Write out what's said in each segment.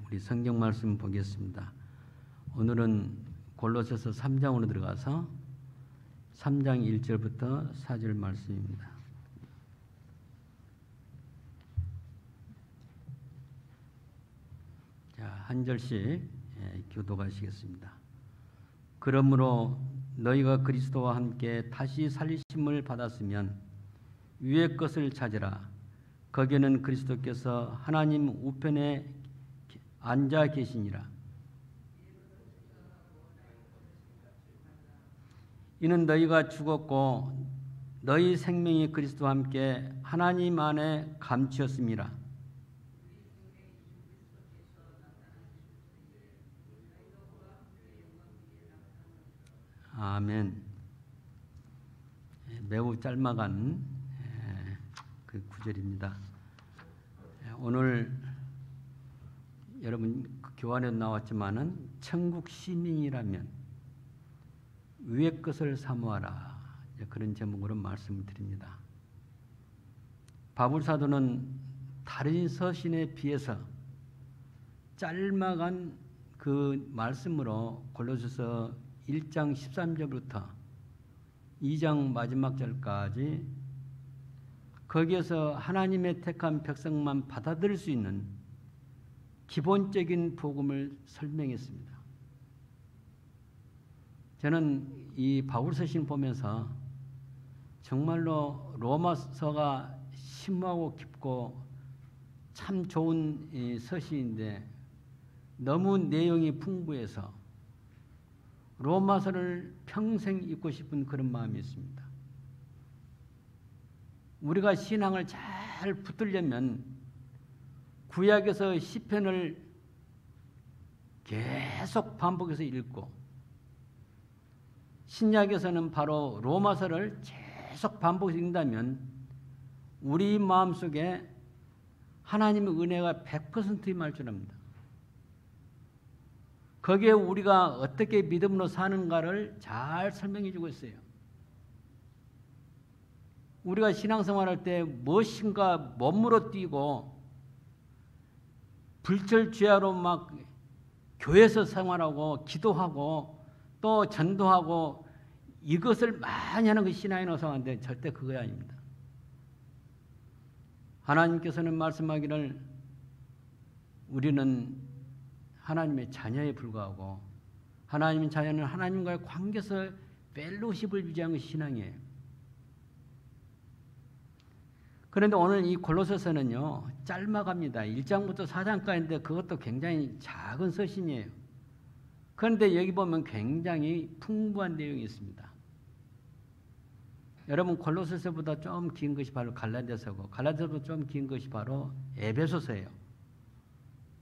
우리 성경 말씀 보겠습니다. 오늘은 골로새서 3장으로 들어가서 3장 1절부터 4절 말씀입니다. 자, 한 절씩 교독하시겠습니다. 그러므로 너희가 그리스도와 함께 다시 살리심을 받았으면 위의 것을 찾으라. 거기에는 그리스도께서 하나님 우편에 앉아 계시니라. 이는 너희가 죽었고 너희 생명이 그리스도와 함께 하나님 안에 감추었음이라. 아멘. 매우 짤막한 그 구절입니다. 오늘 여러분 교환에도 나왔지만은 천국 시민이라면 위의 것을 사모하라, 그런 제목으로 말씀을 드립니다. 바울사도는 다른 서신에 비해서 짤막한 그 말씀으로 골로새서 1장 13절부터 2장 마지막 절까지 거기에서 하나님의 택한 백성만 받아들일 수 있는 기본적인 복음을 설명했습니다. 저는 이 바울서신 보면서 정말로 로마서가 심오하고 깊고 참 좋은 서신인데 너무 내용이 풍부해서 로마서를 평생 읽고 싶은 그런 마음이 있습니다. 우리가 신앙을 잘 붙들려면 구약에서 시편을 계속 반복해서 읽고 신약에서는 바로 로마서를 계속 반복해서 읽는다면 우리 마음속에 하나님의 은혜가 100% 임할 줄 압니다. 거기에 우리가 어떻게 믿음으로 사는가를 잘 설명해 주고 있어요. 우리가 신앙생활할 때 무엇인가 몸으로 뛰고 불철주야로 막 교회에서 생활하고 기도하고 또 전도하고 이것을 많이 하는 것이 신앙의 노상인데 절대 그거 아닙니다. 하나님께서는 말씀하기를 우리는 하나님의 자녀에 불과하고 하나님의 자녀는 하나님과의 관계에서 펠로십을 유지하는 것이 신앙이에요. 그런데 오늘 이 골로새서는요 짤막합니다. 1장부터 4장까지인데 그것도 굉장히 작은 서신이에요. 그런데 여기 보면 굉장히 풍부한 내용이 있습니다. 여러분 골로새서보다 좀 긴 것이 바로 갈라디아서고 갈라디아서보다 좀 긴 것이 바로 에베소서예요.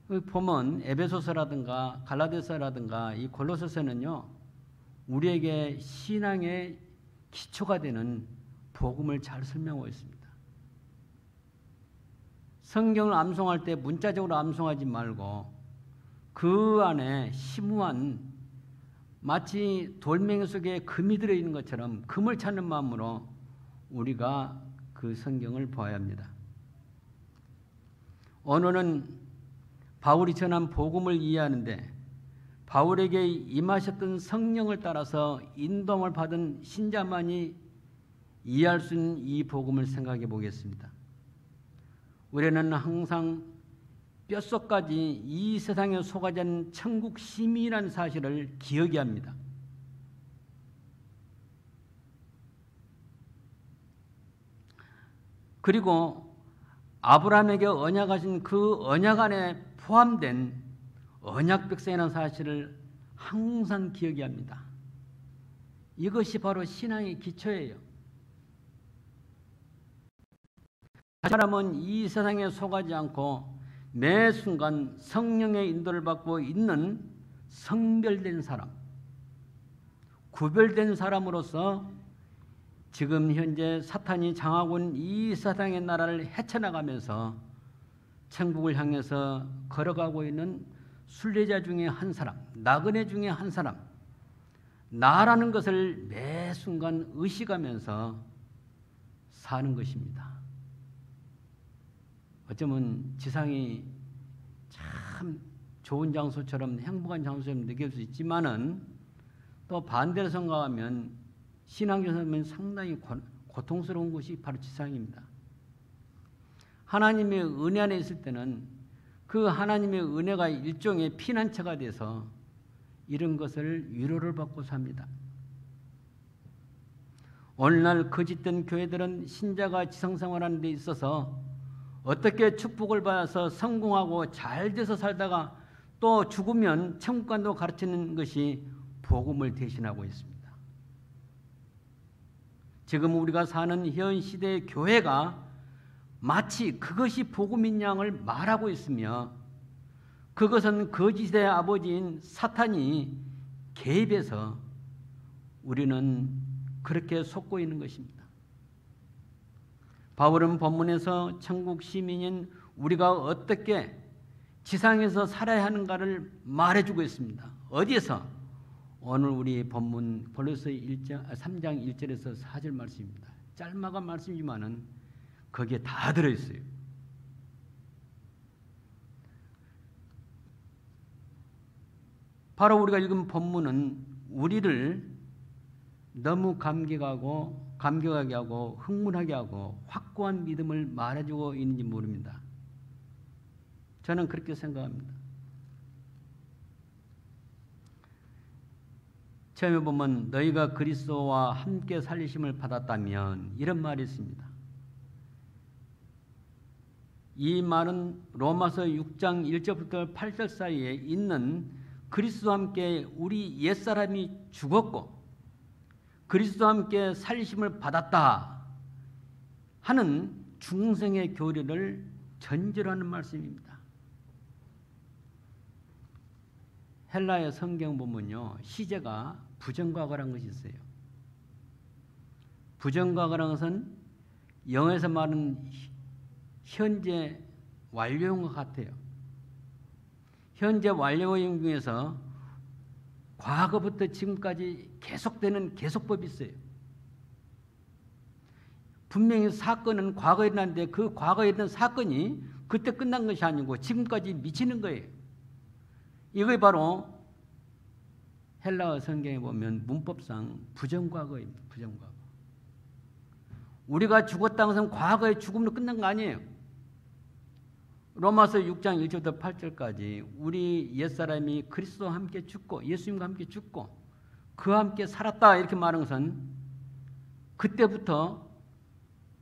여기 보면 에베소서라든가 갈라디아서라든가 이 골로새서는요 우리에게 신앙의 기초가 되는 복음을 잘 설명하고 있습니다. 성경을 암송할 때 문자적으로 암송하지 말고 그 안에 심오한 마치 돌멩이 속에 금이 들어있는 것처럼 금을 찾는 마음으로 우리가 그 성경을 보아야 합니다. 오늘은 바울이 전한 복음을 이해하는데 바울에게 임하셨던 성령을 따라서 인도함을 받은 신자만이 이해할 수 있는 이 복음을 생각해 보겠습니다. 우리는 항상 뼛속까지 이 세상에 속하지 않는 천국 시민이라는 사실을 기억해야 합니다. 그리고 아브라함에게 언약하신 그 언약 안에 포함된 언약 백성이라는 사실을 항상 기억해야 합니다. 이것이 바로 신앙의 기초예요. 사람은 이 세상에 속하지 않고 매 순간 성령의 인도를 받고 있는 성별된 사람, 구별된 사람으로서 지금 현재 사탄이 장하고 있는 이 세상의 나라를 헤쳐나가면서 천국을 향해서 걸어가고 있는 순례자 중에 한 사람, 나그네 중에 한 사람, 나라는 것을 매 순간 의식하면서 사는 것입니다. 어쩌면 지상이 참 좋은 장소처럼 행복한 장소처럼 느낄 수 있지만은 또 반대로 생각하면 신앙적으로는 상당히 고통스러운 곳이 바로 지상입니다. 하나님의 은혜 안에 있을 때는 그 하나님의 은혜가 일종의 피난처가 돼서 이런 것을 위로를 받고 삽니다. 오늘날 거짓된 교회들은 신자가 지상생활하는 데 있어서 어떻게 축복을 받아서 성공하고 잘 돼서 살다가 또 죽으면 천국 간다고 가르치는 것이 복음을 대신하고 있습니다. 지금 우리가 사는 현 시대의 교회가 마치 그것이 복음인 양을 말하고 있으며 그것은 거짓의 아버지인 사탄이 개입해서 우리는 그렇게 속고 있는 것입니다. 바울은 본문에서 천국 시민인 우리가 어떻게 지상에서 살아야 하는가를 말해주고 있습니다. 어디에서? 오늘 우리 본문 골로새 3장 1절에서 4절 말씀입니다. 짤막한 말씀이지만은 거기에 다 들어있어요. 바로 우리가 읽은 본문은 우리를 너무 감격하게 하고 흥분하게 하고 확고한 믿음을 말해주고 있는지 모릅니다. 저는 그렇게 생각합니다. 처음에 보면 너희가 그리스도와 함께 살리심을 받았다면 이런 말이 있습니다. 이 말은 로마서 6장 1절부터 8절 사이에 있는 그리스도와 함께 우리 옛사람이 죽었고 그리스도와 함께 살리심을 받았다 하는 중생의 교리를 전제로하는 말씀입니다. 헬라의 성경 보면요, 시제가 부정과거라는 것이 있어요. 부정과거라는 것은 영어에서 말하는 현재 완료형과 같아요. 현재 완료형 중에서 과거부터 지금까지 계속되는 계속법이 있어요. 분명히 사건은 과거에 일어났는데 그 과거에 있던 사건이 그때 끝난 것이 아니고 지금까지 미치는 거예요. 이게 바로 헬라어 성경에 보면 문법상 부정과거입니다. 부정과거. 우리가 죽었다는 것은 과거의 죽음으로 끝난 거 아니에요. 로마서 6장 1절부터 8절까지 우리 옛사람이 그리스도와 함께 죽고 예수님과 함께 죽고 그와 함께 살았다 이렇게 말하는 것은 그때부터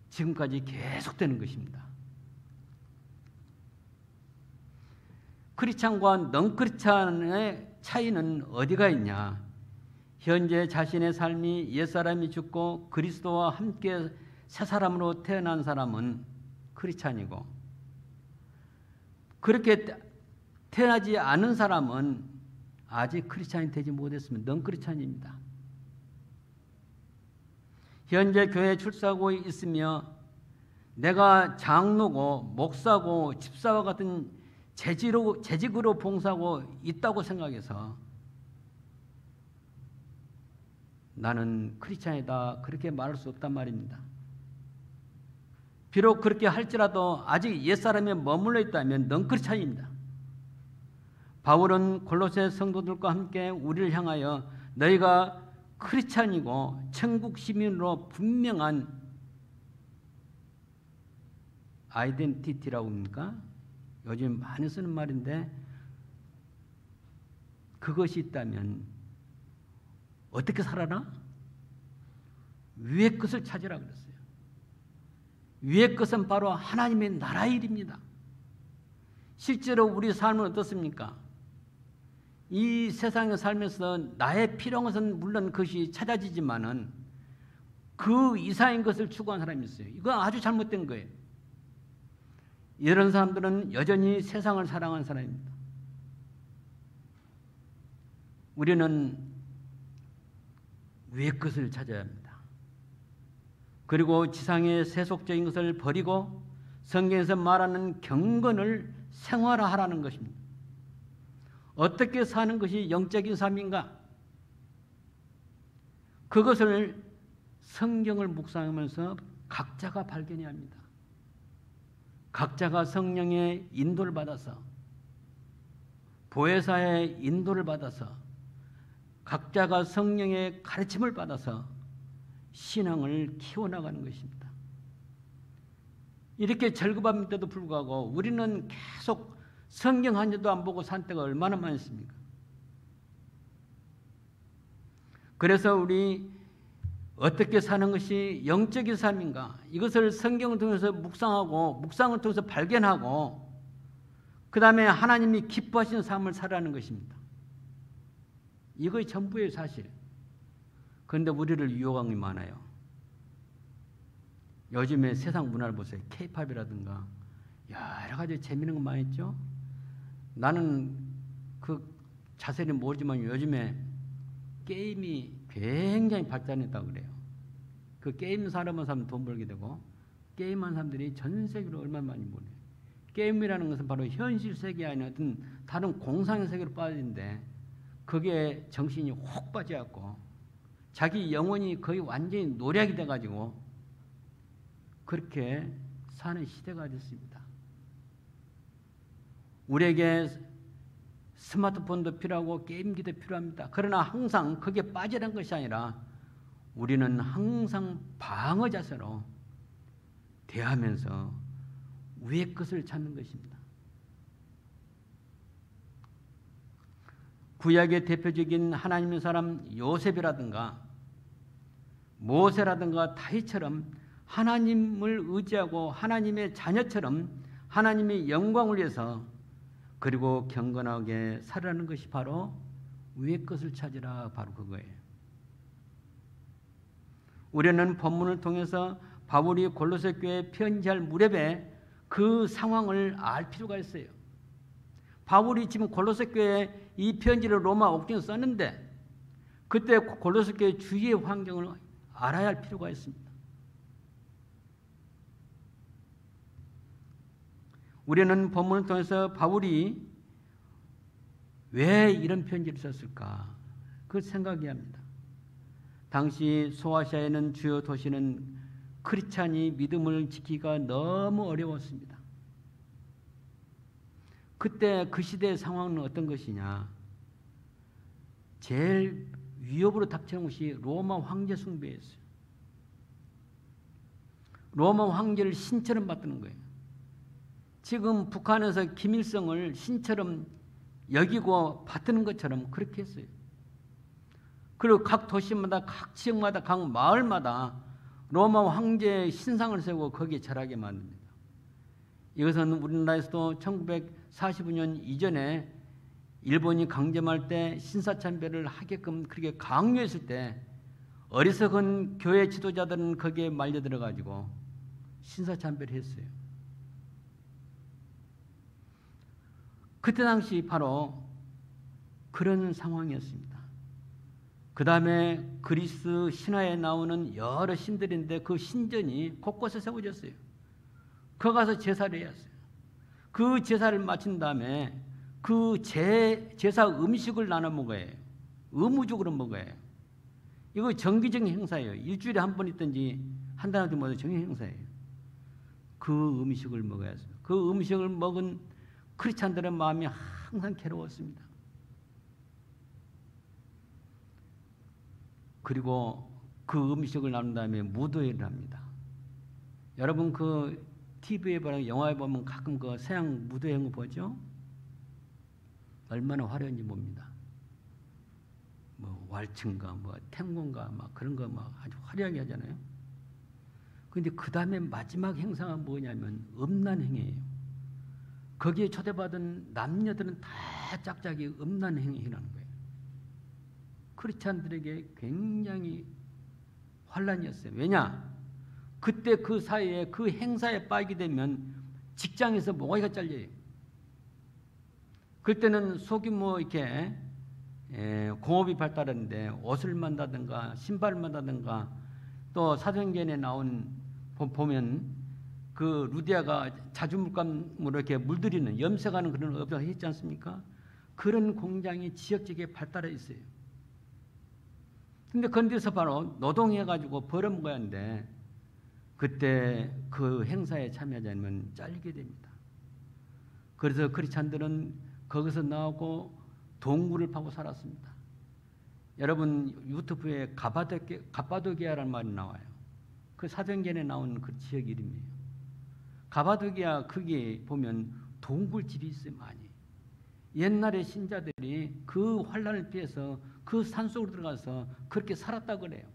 지금까지 계속되는 것입니다. 크리스찬과 넌크리스찬의 차이는 어디가 있냐? 현재 자신의 삶이 옛사람이 죽고 그리스도와 함께 새 사람으로 태어난 사람은 크리스찬이고 그렇게 태어나지 않은 사람은 아직 크리스찬이 되지 못했으면 넌크리스찬입니다. 현재 교회에 출석하고 있으며 내가 장로고 목사고 집사와 같은 재직으로 봉사하고 있다고 생각해서 나는 크리스찬이다 그렇게 말할 수 없단 말입니다. 비록 그렇게 할지라도 아직 옛사람에 머물러 있다면 넌크리스찬입니다. 바울은 골로새 성도들과 함께 우리를 향하여 너희가 크리스찬이고 천국 시민으로 분명한 아이덴티티라고 합니까? 요즘 많이 쓰는 말인데 그것이 있다면 어떻게 살아라? 위의 것을 찾으라 그랬어요. 위의 것은 바로 하나님의 나라의 일입니다. 실제로 우리 삶은 어떻습니까? 이 세상에 살면서 나의 필요한 것은 물론 그것이 찾아지지만은 그 이상인 것을 추구하는 사람이 있어요. 이건 아주 잘못된 거예요. 이런 사람들은 여전히 세상을 사랑하는 사람입니다. 우리는 위의 것을 찾아야 합니다. 그리고 지상의 세속적인 것을 버리고 성경에서 말하는 경건을 생활화하라는 것입니다. 어떻게 사는 것이 영적인 삶인가? 그것을 성경을 묵상하면서 각자가 발견해야 합니다. 각자가 성령의 인도를 받아서, 보혜사의 인도를 받아서, 각자가 성령의 가르침을 받아서 신앙을 키워나가는 것입니다. 이렇게 절급합니다도 불구하고 우리는 계속 성경 한 줄도 안 보고 산 때가 얼마나 많습니까? 그래서 우리 어떻게 사는 것이 영적인 삶인가? 이것을 성경을 통해서 묵상하고, 묵상을 통해서 발견하고, 그 다음에 하나님이 기뻐하시는 삶을 살아가는 것입니다. 이것이 전부예요, 사실. 그런데 우리를 유혹한 게 많아요. 요즘에 세상 문화를 보세요. K-팝이라든가 여러 가지 재미있는 거 많이 있죠. 나는 그 자세히 모르지만 요즘에 게임이 굉장히 발전했다고 그래요. 그 게임 사람은 사람 돈 벌게 되고, 게임한 사람들이 전 세계로 얼마나 많이 보내요. 게임이라는 것은 바로 현실 세계 아닌 어떤 다른 공상의 세계로 빠지는데, 거기에 정신이 혹 빠져갖고 자기 영혼이 거의 완전히 노략이 돼가지고 그렇게 사는 시대가 됐습니다. 우리에게 스마트폰도 필요하고 게임기도 필요합니다. 그러나 항상 거기에 빠지는 것이 아니라 우리는 항상 방어 자세로 대하면서 위의 것을 찾는 것입니다. 구약의 대표적인 하나님의 사람 요셉이라든가 모세라든가 다윗처럼 하나님을 의지하고 하나님의 자녀처럼 하나님의 영광을 위해서 그리고 경건하게 살아가는 것이 바로 위의 것을 찾으라, 바로 그거예요. 우리는 본문을 통해서 바울이 골로새 교회에 편지할 무렵에 그 상황을 알 필요가 있어요. 바울이 지금 골로새 교회에 이 편지를 로마 옥중에 썼는데 그때 골로새 교회 주위의 환경을 알아야 할 필요가 있습니다. 우리는 본문을 통해서 바울이 왜 이런 편지를 썼을까? 그걸 생각해야 합니다. 당시 소아시아에는 주요 도시는 크리스찬이 믿음을 지키기가 너무 어려웠습니다. 그때 그 시대의 상황은 어떤 것이냐? 제일 위협으로 닥치는 것이 로마 황제 숭배였어요. 로마 황제를 신처럼 받드는 거예요. 지금 북한에서 김일성을 신처럼 여기고 받드는 것처럼 그렇게 했어요. 그리고 각 도시마다, 각 지역마다, 각 마을마다 로마 황제의 신상을 세우고 거기에 절하게 만듭니다. 이것은 우리나라에서도 1945년 이전에 일본이 강점할 때 신사참배를 하게끔 그렇게 강요했을 때 어리석은 교회 지도자들은 거기에 말려들어가지고 신사참배를 했어요. 그때 당시 바로 그런 상황이었습니다. 그 다음에 그리스 신화에 나오는 여러 신들인데 그 신전이 곳곳에 세워졌어요. 거기 가서 제사를 해야 했어요. 그 제사를 마친 다음에 그 제사 음식을 나눠 먹어야 해요. 의무적으로 먹어야 해요. 이거 정기적인 행사예요. 일주일에 한 번 있든지 한 달에 한 번 정기 행사예요. 그 음식을 먹어야 했어요. 그 음식을 먹은 크리스찬들의 마음이 항상 괴로웠습니다. 그리고 그 음식을 나눈 다음에 무도회를 합니다. 여러분 그 TV에 보면 영화에 보면 가끔 그 서양 무도회 한 거 보죠? 얼마나 화려한지 봅니다. 뭐 왈츠인가 뭐 탱고인가 막 그런 거 막 아주 화려하게 하잖아요. 그런데 그 다음에 마지막 행사가 뭐냐면 음란행위예요. 거기에 초대받은 남녀들은 다 짝짝이 음란행위라는 거예요. 크리스찬들에게 굉장히 환란이었어요. 왜냐? 그때 그 사이에 그 행사에 빠지게 되면 직장에서 모가지가 잘려요. 그때는 소규모 이렇게 공업이 발달했는데 옷을 만다든가 신발을 만다든가 또 사도행전에 나온 보면 그 루디아가 자주물감으로 이렇게 물들이는 염색하는 그런 업을 했지 않습니까? 그런 공장이 지역적에 발달해 있어요. 근데 건드려서 바로 노동해가지고 벌어먹어야 하는데 그때 그 행사에 참여하지 않으면 잘리게 됩니다. 그래서 크리스찬들은 거기서 나오고 동굴을 파고 살았습니다. 여러분 유튜브에 가파도기아라는 말이 나와요. 그 사도행전에 나온 그 지역 이름이에요. 가파도기아 거기 보면 동굴집이 있어요. 많이. 옛날에 신자들이 그 환란을 피해서 그 산속으로 들어가서 그렇게 살았다 그래요.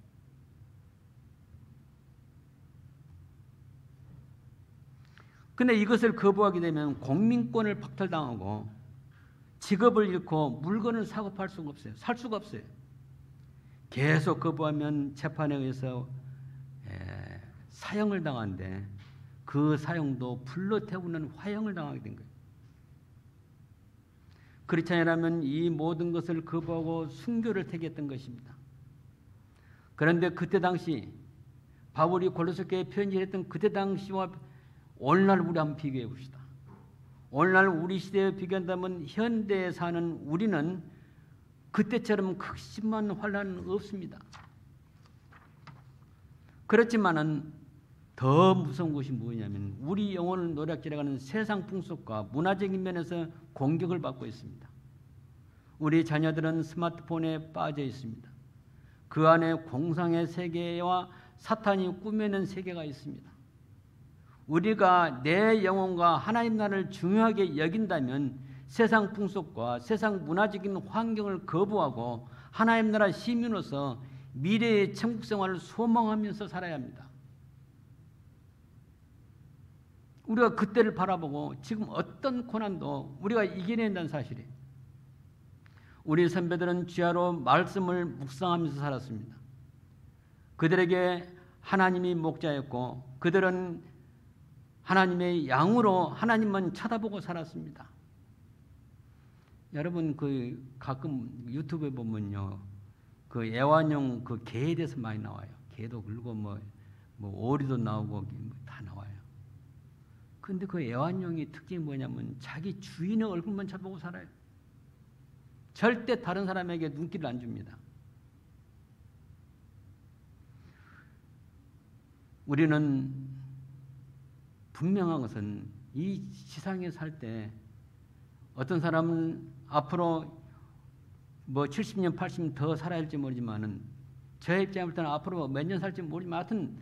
근데 이것을 거부하게 되면 공민권을 박탈당하고 직업을 잃고 물건을 사고 팔 수가 없어요. 살 수가 없어요. 계속 거부하면 재판에 의해서 사형을 당하는데 그 사형도 불로 태우는 화형을 당하게 된 거예요. 크리스찬이라면 이 모든 것을 거부하고 순교를 택했던 것입니다. 그런데 그때 당시 바울이 골로새교회에 편지했던 그때 당시와 오늘날 우리 한번 비교해 봅시다. 오늘날 우리 시대에 비교한다면 현대에 사는 우리는 그때처럼 극심한 환란은 없습니다. 그렇지만은 더 무서운 것이 뭐냐면 우리 영혼을 노략질해가는 세상 풍속과 문화적인 면에서 공격을 받고 있습니다. 우리 자녀들은 스마트폰에 빠져 있습니다. 그 안에 공상의 세계와 사탄이 꾸며낸 세계가 있습니다. 우리가 내 영혼과 하나님 나라를 중요하게 여긴다면 세상 풍속과 세상 문화적인 환경을 거부하고 하나님 나라 시민으로서 미래의 천국 생활을 소망하면서 살아야 합니다. 우리가 그때를 바라보고 지금 어떤 고난도 우리가 이겨낸다는 사실이에요. 우리 선배들은 주야로 말씀을 묵상하면서 살았습니다. 그들에게 하나님이 목자였고 그들은 하나님의 양으로 하나님만 쳐다보고 살았습니다. 여러분 그 가끔 유튜브에 보면요, 그 애완용 그 개에 대해서 많이 나와요. 개도 그리고 뭐 오리도 나오고 다 나와요. 근데 그 애완용의 특징이 뭐냐면 자기 주인의 얼굴만 쳐다보고 살아요. 절대 다른 사람에게 눈길을 안 줍니다. 우리는 분명한 것은 이 세상에 살 때 어떤 사람은 앞으로 뭐 70년, 80년 더 살아야 할지 모르지만은 저 입장에 볼 때는 앞으로 몇 년 살지 모르지만 하여튼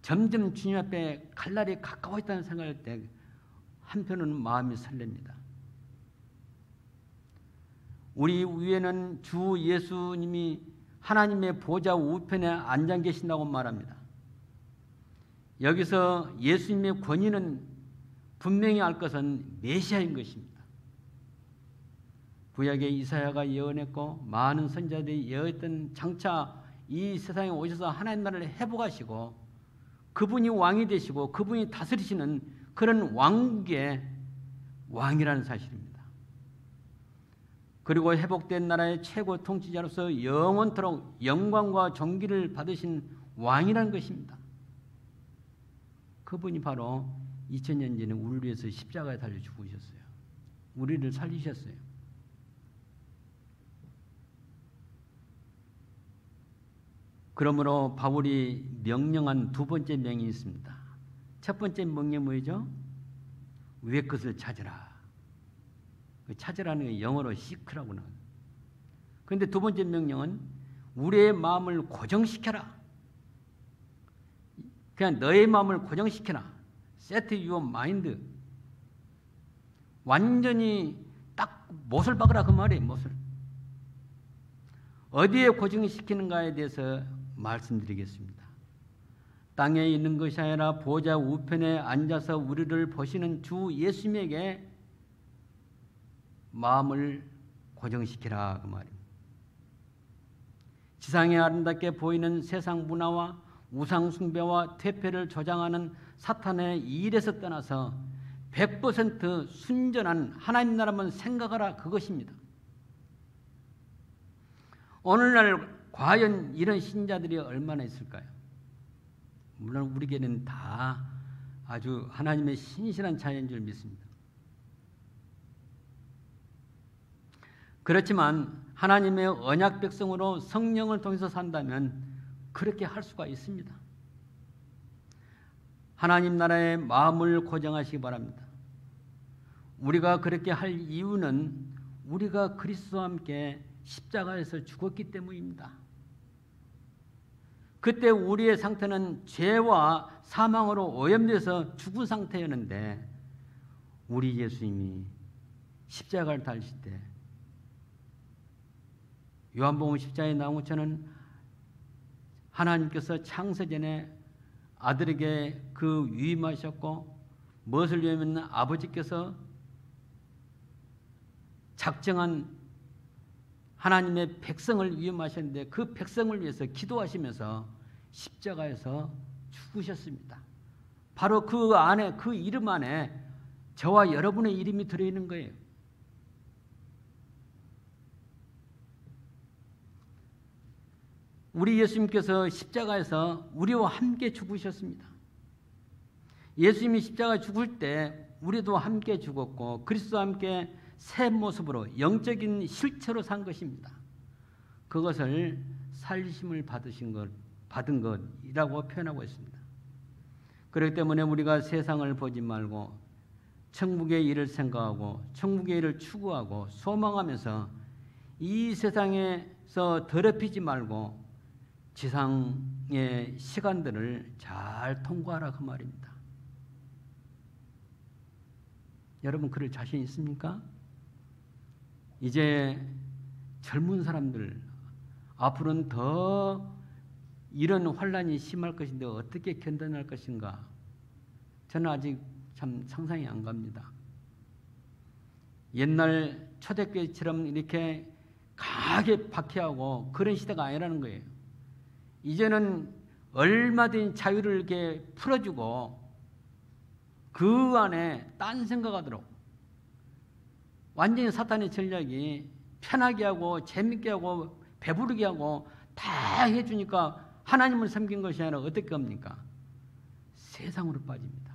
점점 주님 앞에 갈 날이 가까워 있다는 생각할 때 한편으로는 마음이 설렙니다. 우리 위에는 주 예수님이 하나님의 보좌 우편에 앉아 계신다고 말합니다. 여기서 예수님의 권위는 분명히 알 것은 메시아인 것입니다. 구약에 이사야가 예언했고 많은 선지자들이 예언했던 장차 이 세상에 오셔서 하나님 나라를 회복하시고 그분이 왕이 되시고 그분이 다스리시는 그런 왕국의 왕이라는 사실입니다. 그리고 회복된 나라의 최고 통치자로서 영원토록 영광과 존귀를 받으신 왕이라는 것입니다. 그분이 바로 2000년 전에 우리를 위해서 십자가에 달려 죽으셨어요. 우리를 살리셨어요. 그러므로 바울이 명령한 두 번째 명이 있습니다. 첫 번째 명령이 뭐죠? 위의 것을 찾으라. 찾으라는 게 영어로 seek라고 나와요. 그런데 두 번째 명령은 우리의 마음을 고정시켜라. 그냥 너의 마음을 고정시켜라. Set your mind. 완전히 딱 못을 박으라 그 말이에요. 못을. 어디에 고정시키는가에 대해서 말씀드리겠습니다. 땅에 있는 것이 아니라 보좌 우편에 앉아서 우리를 보시는 주 예수님에게 마음을 고정시키라 그 말입니다. 지상에 아름답게 보이는 세상 문화와 우상 숭배와 퇴폐를 조장하는 사탄의 일에서 떠나서 100% 순전한 하나님 나라만 생각하라 그것입니다. 오늘날 과연 이런 신자들이 얼마나 있을까요? 물론 우리에게는 다 아주 하나님의 신실한 자녀인 줄 믿습니다. 그렇지만 하나님의 언약 백성으로 성령을 통해서 산다면 그렇게 할 수가 있습니다. 하나님 나라의 마음을 고정하시기 바랍니다. 우리가 그렇게 할 이유는 우리가 그리스도와 함께 십자가에서 죽었기 때문입니다. 그때 우리의 상태는 죄와 사망으로 오염돼서 죽은 상태였는데 우리 예수님이 십자가를 달리실 때 요한복음 10장에 나온 것처럼 하나님께서 창세전에 아들에게 그 위임하셨고 무엇을 위하면 아버지께서 작정한 하나님의 백성을 위임하셨는데 그 백성을 위해서 기도하시면서 십자가에서 죽으셨습니다. 바로 그 안에, 그 이름 안에 저와 여러분의 이름이 들어있는 거예요. 우리 예수님께서 십자가에서 우리와 함께 죽으셨습니다. 예수님이 십자가에 죽을 때 우리도 함께 죽었고 그리스도와 함께 새 모습으로 영적인 실체로 산 것입니다. 그것을 살리심을 받은 것이라고 표현하고 있습니다. 그렇기 때문에 우리가 세상을 보지 말고 천국의 일을 생각하고 천국의 일을 추구하고 소망하면서 이 세상에서 더럽히지 말고 지상의 시간들을 잘 통과하라 그 말입니다. 여러분 그럴 자신 있습니까? 이제 젊은 사람들 앞으로는 더 이런 환란이 심할 것인데 어떻게 견뎌낼 것인가? 저는 아직 참 상상이 안 갑니다. 옛날 초대교회처럼 이렇게 강하게 박해하고 그런 시대가 아니라는 거예요. 이제는 얼마든지 자유를 이렇게 풀어주고 그 안에 딴 생각하도록 완전히 사탄의 전략이 편하게 하고 재밌게 하고 배부르게 하고 다 해주니까 하나님을 섬긴 것이 아니라 어떻게 합니까? 세상으로 빠집니다.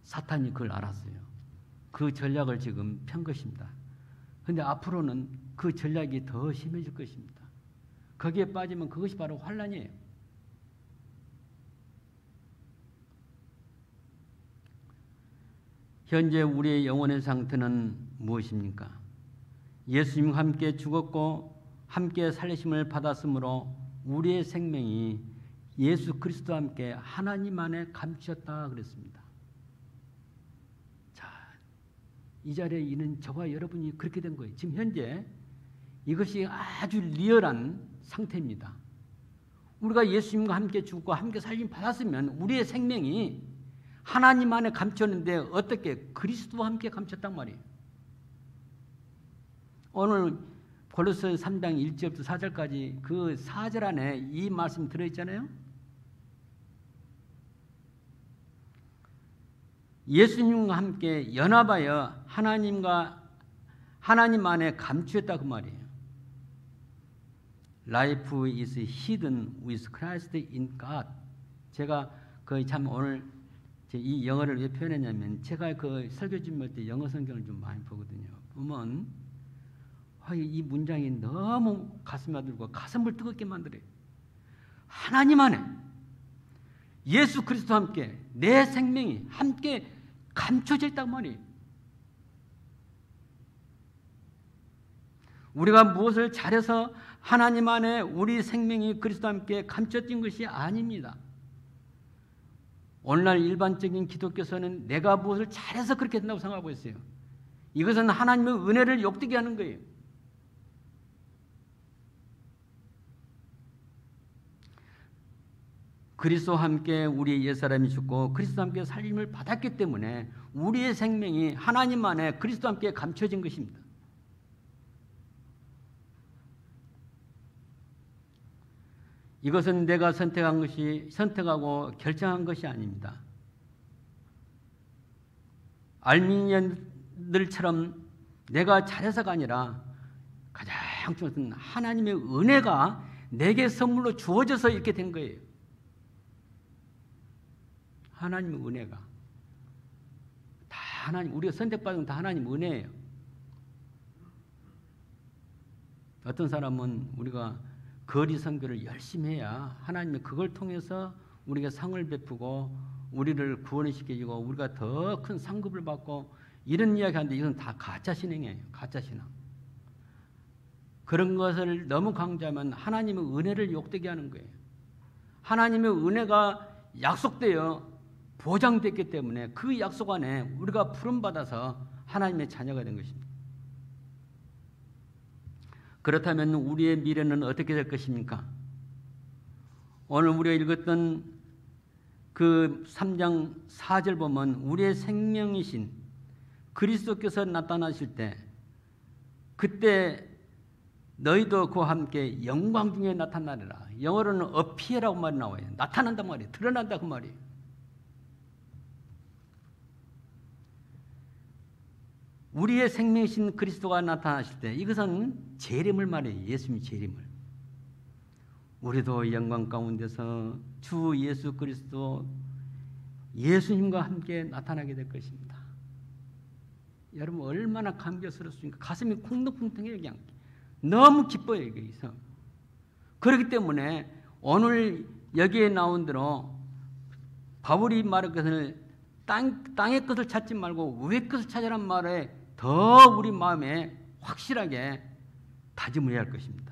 사탄이 그걸 알았어요. 그 전략을 지금 편 것입니다. 그런데 앞으로는 그 전략이 더 심해질 것입니다. 거기에 빠지면 그것이 바로 환란이에요. 현재 우리의 영혼의 상태는 무엇입니까? 예수님과 함께 죽었고 함께 살리심을 받았으므로 우리의 생명이 예수 그리스도와 함께 하나님 안에 감추었다 그랬습니다. 자, 이 자리에 있는 저와 여러분이 그렇게 된 거예요. 지금 현재 이것이 아주 리얼한 상태입니다. 우리가 예수님과 함께 죽고 함께 살림 받았으면 우리의 생명이 하나님 안에 감췄는데 어떻게 그리스도와 함께 감췄단 말이에요. 오늘 골로새 3장 1절부터 4절까지 그 4절 안에 이 말씀 들어있잖아요. 예수님과 함께 연합하여 하나님 안에 감추었다 그 말이에요. Life is hidden with Christ in God. 제가 거의 참 오늘 이 영어를 왜 표현했냐면 제가 그 설교 준비할 때 영어 성경을 좀 많이 보거든요. 보면 이 문장이 너무 가슴에 와들고 가슴을 뜨겁게 만들어요. 하나님 안에 예수 그리스도와 함께 내 생명이 함께 감춰져 있단 말이에요. 우리가 무엇을 잘해서 하나님 안에 우리 생명이 그리스도와 함께 감춰진 것이 아닙니다. 오늘날 일반적인 기독교서는 내가 무엇을 잘해서 그렇게 된다고 생각하고 있어요. 이것은 하나님의 은혜를 욕되게 하는 거예요. 그리스도와 함께 우리의 옛사람이 죽고 그리스도와 함께 살림을 받았기 때문에 우리의 생명이 하나님 안에 그리스도와 함께 감춰진 것입니다. 이것은 내가 선택하고 결정한 것이 아닙니다. 알미니언들처럼 내가 잘해서가 아니라 가장 무슨 하나님의 은혜가 내게 선물로 주어져서 이렇게 된 거예요. 하나님의 은혜가 다 하나님, 우리가 선택받은 건 다 하나님 은혜예요. 어떤 사람은 우리가 거리 선교를 열심히 해야 하나님이 그걸 통해서 우리가 상을 베푸고 우리를 구원시켜주고 우리가 더 큰 상급을 받고 이런 이야기 하는데 이건 다 가짜 신앙이에요. 가짜 신앙. 그런 것을 너무 강조하면 하나님의 은혜를 욕되게 하는 거예요. 하나님의 은혜가 약속되어 보장됐기 때문에 그 약속 안에 우리가 부름받아서 하나님의 자녀가 된 것입니다. 그렇다면 우리의 미래는 어떻게 될 것입니까? 오늘 우리가 읽었던 그 3장 4절 보면 우리의 생명이신 그리스도께서 나타나실 때 그때 너희도 그와 함께 영광 중에 나타나리라. 영어로는 appear라고 말이 나와요. 나타난단 말이에요. 드러난다 그 말이에요. 우리의 생명이신 그리스도가 나타나실 때 이것은 재림을 말해요. 예수님의 재림을. 우리도 영광 가운데서 주 예수 그리스도 예수님과 함께 나타나게 될 것입니다. 여러분 얼마나 감격스럽습니까? 가슴이 쿵덕쿵덕해요. 그냥 너무 기뻐요. 여기서. 그렇기 때문에 오늘 여기에 나온 대로 바울이 말한 것을 땅의 것을 찾지 말고 위의 것을 찾으란 말에 더 우리 마음에 확실하게 다짐을 해야 할 것입니다.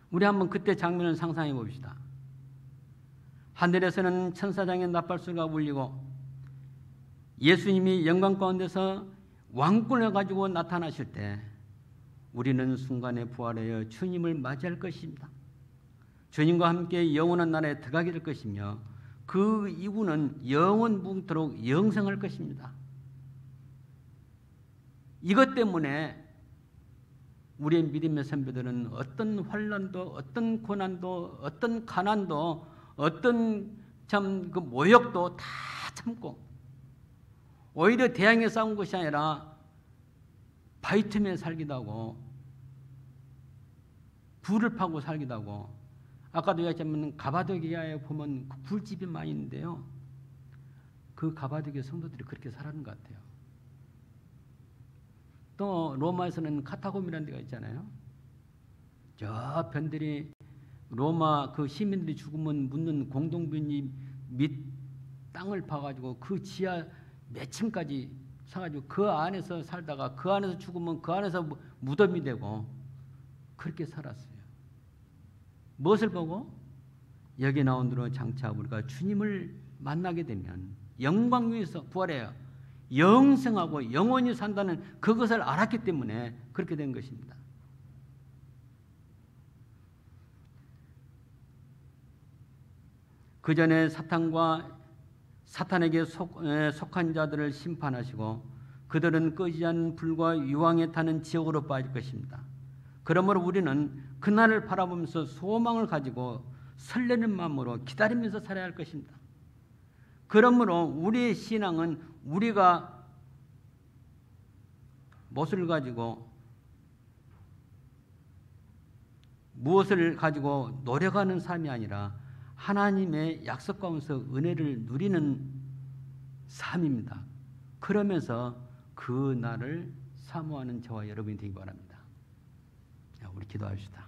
우리 한번 그때 장면을 상상해 봅시다. 하늘에서는 천사장의 나팔소리가 울리고 예수님이 영광 가운데서 왕권을 가지고 나타나실 때 우리는 순간에 부활하여 주님을 맞이할 것입니다. 주님과 함께 영원한 나라에 들어가게 될 것이며 그 이후는 영원 무궁토록 영생할 것입니다. 이것 때문에 우리의 믿음의 선배들은 어떤 환난도, 어떤 고난도, 어떤 가난도, 어떤 참 그 모욕도 다 참고 오히려 대항에 싸운 것이 아니라 바위틈에 살기도 하고 굴을 파고 살기도 하고 아까도 얘기했지만 가바도기아에 보면 굴집이 많이 있는데요. 그 가바도기아 성도들이 그렇게 살았는 것 같아요. 또 로마에서는 카타콤이라는 데가 있잖아요. 저 변들이 로마 그 시민들이 죽으면 묻는 공동변이 밑 땅을 파가지고 그 지하 몇 층까지 사가지고 그 안에서 살다가 그 안에서 죽으면 그 안에서 무덤이 되고 그렇게 살았어요. 무엇을 보고? 여기 나온 대로 장차 우리가 주님을 만나게 되면 영광 위에서 부활해요. 영생하고 영원히 산다는 그것을 알았기 때문에 그렇게 된 것입니다. 그 전에 사탄에게 속한 자들을 심판하시고 그들은 끄지 않는 불과 유황에 타는 지옥으로 빠질 것입니다. 그러므로 우리는 그날을 바라보면서 소망을 가지고 설레는 마음으로 기다리면서 살아야 할 것입니다. 그러므로 우리의 신앙은 우리가 무엇을 가지고 노력하는 삶이 아니라 하나님의 약속 가운데서 은혜를 누리는 삶입니다. 그러면서 그 날을 사모하는 저와 여러분이 되기 바랍니다. 우리 기도합시다.